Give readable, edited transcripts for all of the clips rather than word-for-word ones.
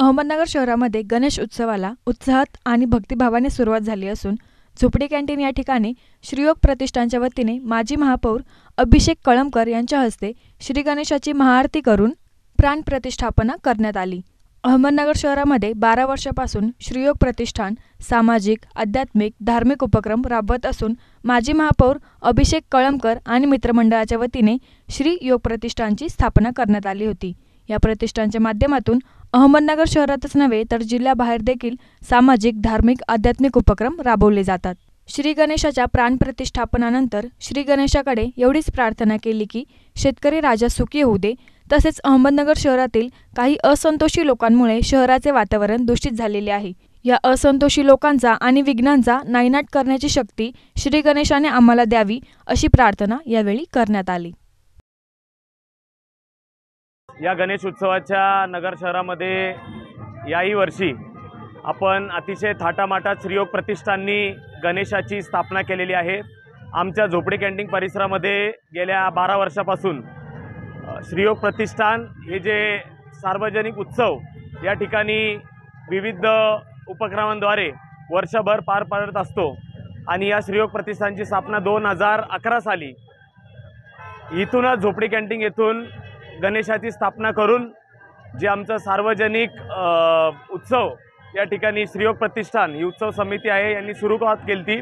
अहमदनगर शहरामध्ये गणेश उत्सवाला उत्साहात आणि भक्तिभावाने सुरुवात झाली असून झोपडी कॅन्टीन या ठिकाणी श्रीयोग प्रतिष्ठानच्या वतीने माजी महापौर अभिषेक कळमकर यांच्या हस्ते श्री गणेशाची महाआरती करून प्राणप्रतिष्ठापना करण्यात आली। अहमदनगर शहरामध्ये 12 वर्षापासून श्रीयोग प्रतिष्ठान सामाजिक, आध्यात्मिक, धार्मिक उपक्रम राबवत असून माजी महापौर अभिषेक कळमकर आणि मित्रमंडळाच्या वतीने श्री योग प्रतिष्ठानची स्थापना करण्यात आली होती। या प्रतिष्ठानच्या माध्यमातून अहमदनगर शहरातच नव्हे तर जिल्ह्याबाहेर देखील सामाजिक, धार्मिक, आध्यात्मिक उपक्रम राबवले जातात। श्री गणेशाच्या प्राणप्रतिष्ठापनानंतर श्री गणेशाकडे एवढीच प्रार्थना केली की शेतकरी राजा सुखी होऊ दे। तसेच अहमदनगर शहरातील काही असंतोषी लोकांमुळे शहराचे वातावरण दूषित झालेले आहे। या असंतोषी लोकांचा आणि विघ्नांचा नायनाट करण्याची शक्ती श्री गणेशाने आम्हाला द्यावी अशी प्रार्थना यावेळी करण्यात आली। या गणेश उत्सवाच्या नगर शहरामध्ये याही वर्षी आपण अतिशय थाटामाटात श्रीयोग प्रतिष्ठाननी गणेशाची स्थापना केलेली आहे। आमच्या झोपडी कॅन्टीन परिसरामध्ये गेल्या 12 वर्षापासून श्रीयोग प्रतिष्ठान हे जे सार्वजनिक उत्सव या ठिकाणी विविध उपक्रमांद्वारे वर्षभर पार पाडत असतो आणि या श्रीयोग प्रतिष्ठानची स्थापना 2011 साली इथूनच झोपडी कॅन्टीन येथून गणेशाची स्थापना करून जे आमचं सार्वजनिक उत्सव या ठिकाणी श्रीयोग प्रतिष्ठान ही उत्सव समिती आहे यांनी सुरुवात केली ती।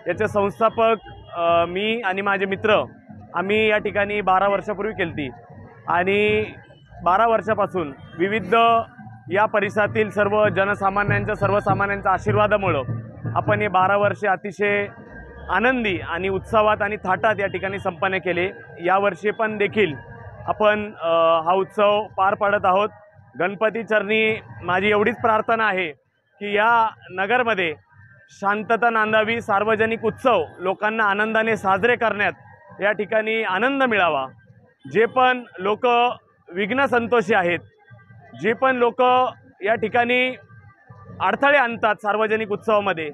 याचे संस्थापक मी आणि माझे मित्र आम्ही या ठिकाणी 12 वर्षापूर्वी केली ती आणि 12 वर्षापासून विविध या परिसरातील सर्वसामान्यांच्या आशीर्वादामुळे आपण हे 12 वर्षे अतिशय आनंदी आणि उत्सवात आणि थाटात या ठिकाणी संपन्न केले। यावर्षी पण देखील आपण हा उत्सव पार पाडत आहोत। गणपती चरणी माझी एवढीच प्रार्थना आहे की या नगरमध्ये शांतता नांदावी, सार्वजनिक उत्सव लोकांना आनंदाने साजरे करण्यात या ठिकाणी आनंद मिळावा। जे पण लोक विघ्न संतोषी आहेत, जे पण लोक या ठिकाणी अडथळे आणतात सार्वजनिक उत्सवामध्ये,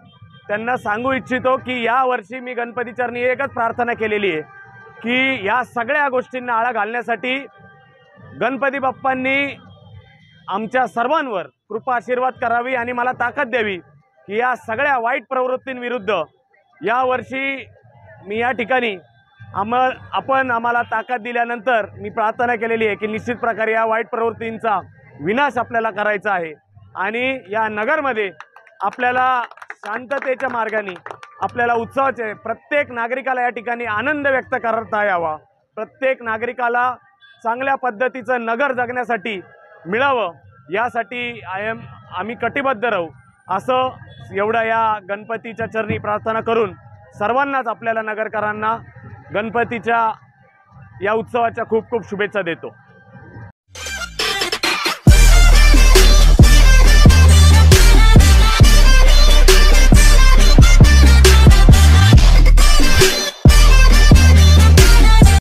त्यांना सांगू इच्छितो की या वर्षी मी गणपती चरणी एकच प्रार्थना केलेली आहे की या सगळ्या गोष्टींना आळा घालण्यासाठी गणपती बाप्पांनी आमच्या सर्वांवर कृपा आशीर्वाद करावी आणि मला ताकद द्यावी की या सगळ्या वाईट प्रवृत्तींविरुद्ध या वर्षी मी या ठिकाणी आम्हाला ताकद दिल्यानंतर मी प्रार्थना केलेली आहे की निश्चित प्रकारे या वाईट प्रवृत्तींचा विनाश आपल्याला करायचा आहे आणि या नगरमध्ये आपल्याला शांततेच्या मार्गाने आपल्याला उत्सवाचे प्रत्येक नागरिकाला या ठिकाणी आनंद व्यक्त करता यावा, प्रत्येक नागरिकाला चांगल्या पद्धतीचं नगर जगण्यासाठी मिळावं यासाठी आम्ही कटिबद्ध राहू असं एवढा या गणपतीच्या चरणी प्रार्थना करून सर्वांनाच आपल्याला नगरकरांना गणपतीच्या या उत्सवाच्या खूप खूप शुभेच्छा देतो।